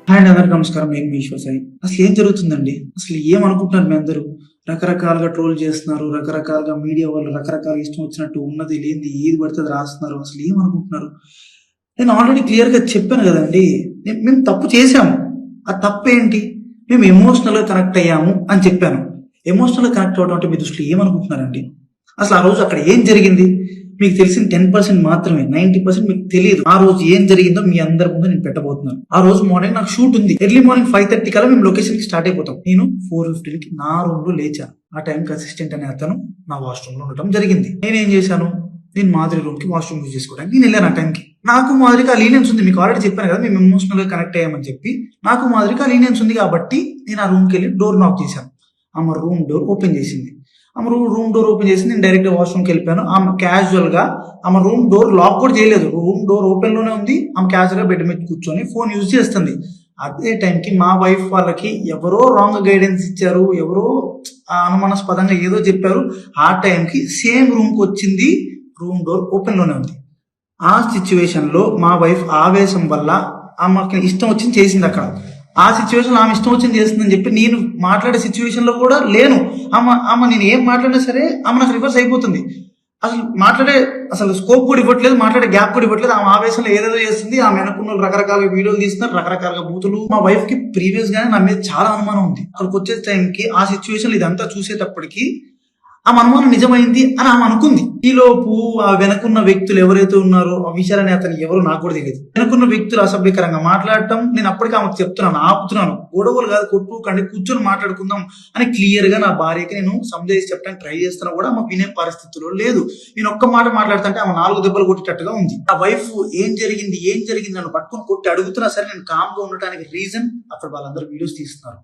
Hi అండి, అందరికీ నమస్కారం. నేను మీ సాయి. అసలు ఏం జరుగుతుందండి? అసలు ఏమనుకుంటున్నారు మీ అందరూ? రకరకాలుగా ట్రోల్ చేస్తున్నారు, రకరకాలుగా మీడియా వాళ్ళు రకరకాల ఇష్టం వచ్చినట్టు ఉన్నది లేనిది ఏది పడితే అది రాస్తున్నారు. అసలు ఏమనుకుంటున్నారు? నేను ఆల్రెడీ క్లియర్గా చెప్పాను కదండి. మేము తప్పు చేశాము. ఆ తప్పు ఏంటి? మేము ఎమోషనల్గా కనెక్ట్ అయ్యాము అని చెప్పాను. ఎమోషనల్గా కనెక్ట్ అవ్వడం అంటే మీ దృష్టిలో ఏమనుకుంటున్నారండి? అసలు ఆ రోజు అక్కడ ఏం జరిగింది? మీకు తెలిసిన 10% మాత్రమే, 90% మీకు తెలియదు. ఆ రోజు ఏం జరిగిందో మీ అందరి ముందు నేను పెట్టబోతున్నాను. ఆ రోజు మార్నింగ్ నాకు షూట్ ఉంది. ఎర్లీ మార్నింగ్ 5:30 కల్లా మేము లొకేషన్ కి స్టార్ట్ అయిపోతాం. నేను 4:15కి నా రూమ్ లో లేచాను. ఆ టైంకి అసిస్టెంట్ అనే అతను నా వాష్రూమ్ లో ఉండటం జరిగింది. నేనేం చేశాను? నేను మాధురి రూమ్ కి వాష్రూమ్ యూజ్ చేసుకోవడానికి నేను వెళ్ళాను. ఆ టైంకి నాకు మాధురికి ఆ లీనియన్స్ ఉంది. మీకు ఆల్రెడీ చెప్పాను కదా, మేము ఎమోషనల్ గా కనెక్ట్ అయ్యామని చెప్పి. నాకు మాధురికి ఆ లీనియన్స్ ఉంది కాబట్టి నేను ఆ రూమ్ కి వెళ్ళి డోర్ నాక్ చేశాను. ఆమె రూమ్ డోర్ ఓపెన్ చేసింది. ఆమె రూమ్ డోర్ ఓపెన్ చేసి నేను డైరెక్ట్ వాష్రూమ్కి వెళ్ళిపోయాను. ఆమె క్యాజువల్ గా ఆమె రూమ్ డోర్ లాక్ కూడా చేయలేదు. రూమ్ డోర్ ఓపెన్ లోనే ఉంది. ఆమె క్యాజువల్ గా బెడ్ మీద కూర్చొని ఫోన్ యూజ్ చేస్తుంది. అదే టైంకి మా వైఫ్ వాళ్ళకి ఎవరో రాంగ్ గైడెన్స్ ఇచ్చారు, ఎవరో అనుమానాస్పదంగా ఏదో చెప్పారు. ఆ టైంకి సేమ్ రూమ్ కి వచ్చింది. రూమ్ డోర్ ఓపెన్ లోనే ఉంది. ఆ సిచ్యువేషన్ లో మా వైఫ్ ఆవేశం వల్ల ఆమెకి ఇష్టం వచ్చింది చేసింది. అక్కడ ఆ సిచ్యువేషన్ ఆమె ఇష్టం వచ్చింది చేస్తుందని చెప్పి నేను మాట్లాడే సిచ్యువేషన్ లో కూడా లేను. ఆమె నేను ఏం మాట్లాడినా సరే ఆమె నాకు రివర్స్ అయిపోతుంది. అసలు స్కోప్ కూడా ఇవ్వట్లేదు, మాట్లాడే గ్యాప్ కూడా ఇవ్వట్లేదు. ఆమె ఆవేశంలో ఏదేదో చేస్తుంది. ఆమె వెనకున్న రకరకాల వీడియోలు తీస్తున్నారు, రకరకాల బూతులు. మా వైఫ్ కి ప్రీవియస్ గానే నా మీద చాలా అనుమానం ఉంది. అక్కడికి వచ్చే టైంకి ఆ సిచ్యువేషన్ ఇదంతా చూసేటప్పటికి ఆమె అనుమానం నిజమైంది అని ఆమె అనుకుంది. ఈలోపు ఆ వెనకున్న వ్యక్తులు ఎవరైతే ఉన్నారో ఆ విషయాలని అతను ఎవరు నాకు కూడా తెలియదు. వెనకున్న వ్యక్తులు అసభ్యకరంగా మాట్లాడటం నేను అప్పటికే ఆమెకు చెప్తున్నాను, ఆపుతున్నాను. గొడవలు కాదు, కొట్టుకండి, కూర్చొని మాట్లాడుకుందాం అని క్లియర్ గా నా భార్యకి నేను సందేశం చెప్పడానికి ట్రై చేస్తున్నా కూడా ఆమె వినే పరిస్థితిలో లేదు. నేను ఒక్క మాట మాట్లాడుతుంటే ఆమె 4 దెబ్బలు కొట్టేటట్టుగా ఉంది. ఆ వైఫ్ ఏం జరిగింది నన్ను పట్టుకొని కొట్టి అడుగుతున్నా సరే నేను కామ్ గా ఉండటానికి రీజన్ అక్కడ వాళ్ళందరూ వీడియోస్ తీస్తున్నారు.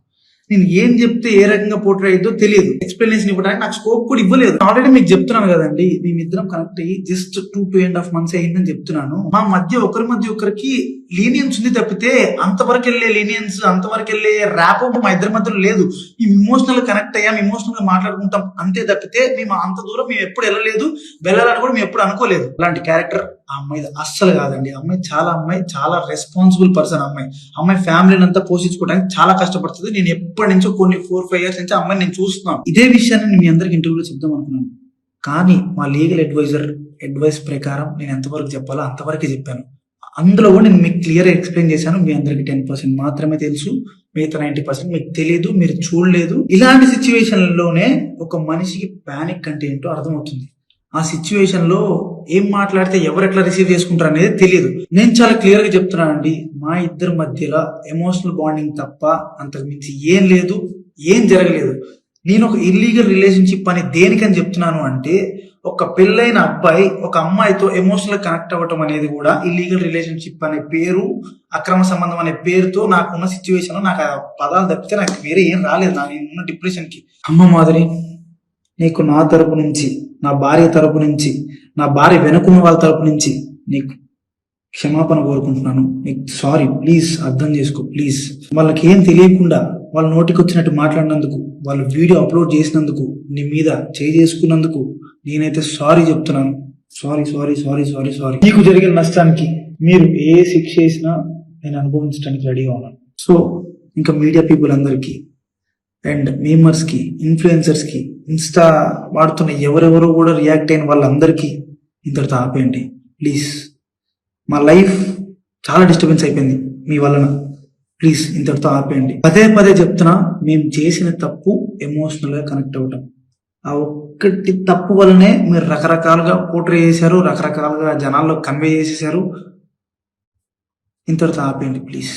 నేను ఏం చెప్తే ఏ రకంగా పోర్ట్రే అయ్యిందో తెలియదు. ఎక్స్ప్లెనేషన్ ఇవ్వడానికి నాకు స్కోప్ కూడా ఇవ్వలేదు. ఆల్రెడీ మీకు చెప్తున్నాను కదండి, మేమిద్దరం కనెక్ట్ అయ్యి జస్ట్ 2.5 months అయిందని చెప్తున్నాను. మా మధ్య ఒకరికి లీనియన్స్ ఉంది తప్పితే అంతవరకు వెళ్ళే లీనియన్స్, అంతవరకు వెళ్ళే ర్యాప్ మా ఇద్దరి మధ్యలో లేదు. మేము ఎమోషనల్ గా కనెక్ట్ అయ్యాం, ఎమోషనల్ గా మాట్లాడుకుంటాం అంతే తప్పితే మేము అంత దూరం మేము ఎప్పుడు వెళ్ళలేదు, వెళ్ళాలని కూడా మేము ఎప్పుడు అనుకోలేదు. అలాంటి క్యారెక్టర్ ఆ అమ్మాయి అస్సలు కాదండి. అమ్మాయి చాలా రెస్పాన్సిబుల్ పర్సన్. అమ్మాయి ఫ్యామిలీని అంతా పోషించుకోవడానికి చాలా కష్టపడుతుంది. నేను ఎప్పటి నుంచో కొన్ని 4-5 years నుంచి అమ్మాయిని నేను చూస్తున్నాను. ఇదే విషయాన్ని నేను మీ అందరికి ఇంటర్వ్యూలో చెప్దాం అనుకున్నాను. కానీ మా లీగల్ అడ్వైస్ ప్రకారం నేను ఎంతవరకు చెప్పాలో అంతవరకే చెప్పాను. అందులో కూడా నేను మీకు క్లియర్ ఎక్స్ప్లెయిన్ చేశాను. మీ అందరికి 10% మాత్రమే తెలుసు, మిగతా 90% మీకు తెలియదు, మీరు చూడలేదు. ఇలాంటి సిచ్యువేషన్ లోనే ఒక మనిషికి పానిక్ అంటే ఏంటో అర్థమవుతుంది. ఆ సిచ్యువేషన్ లో ఏం మాట్లాడితే ఎవరు ఎట్లా రిసీవ్ చేసుకుంటారు అనేది తెలియదు. నేను చాలా క్లియర్ గా చెప్తున్నానండి, మా ఇద్దరి మధ్యలో ఎమోషనల్ బాండింగ్ తప్ప అంతకు మించి ఏం లేదు, ఏం జరగలేదు. నేను ఒక ఇల్లీగల్ రిలేషన్షిప్ అని దేనికని చెప్తున్నాను అంటే, ఒక పెళ్ళైన అబ్బాయి ఒక అమ్మాయితో ఎమోషనల్ కనెక్ట్ అవ్వటం అనేది కూడా ఇల్లీగల్ రిలేషన్షిప్ అనే పేరు, అక్రమ సంబంధం అనే పేరుతో నాకున్న సిచ్యువేషన్, నాకు ఆ పదాలు తప్పితే నాకు వేరే ఏం రాలేదు. నేనున్న డిప్రెషన్ కి. అమ్మ మాదిరి, నీకు నా తరపు నుంచి, నా భార్య తరపు నుంచి, నా భార్య వెనుకున్న వాళ్ళ తరపు నుంచి నీకు క్షమాపణ కోరుకుంటున్నాను. నీకు సారీ, ప్లీజ్ అర్థం చేసుకో, ప్లీజ్. వాళ్ళకి ఏం తెలియకుండా వాళ్ళ నోటికి వచ్చినట్టు మాట్లాడినందుకు, వాళ్ళు వీడియో అప్లోడ్ చేసినందుకు, నీ మీద చేసుకున్నందుకు నేనైతే సారీ చెప్తున్నాను. సారీ. నీకు జరిగిన నష్టానికి మీరు ఏ శిక్ష చేసినా నేను అనుభవించడానికి రెడీగా ఉన్నాను. సో ఇంకా మీడియా పీపుల్ అందరికీ అండ్ మీమర్స్ కి, ఇన్ఫ్లుయెన్సర్స్ కి, ఇన్స్టా వాడుతున్న ఎవరెవరో కూడా రియాక్ట్ అయిన వాళ్ళందరికీ ఇంతటితో ఆపేయండి ప్లీజ్. మా లైఫ్ చాలా డిస్టర్బెన్స్ అయిపోయింది మీ వలన. ప్లీజ్ ఇంతటితో ఆపేయండి. పదే చెప్తున్నా, మేము చేసిన తప్పు ఎమోషనల్ గా కనెక్ట్ అవ్వటం. ఆ ఒక్కటి తప్పు వల్లనే మీరు రకరకాలుగా పోర్ట్రే చేశారు, రకరకాలుగా జనాల్లో కన్వే చేసేసారు. ఇంతటితో ఆపేయండి ప్లీజ్.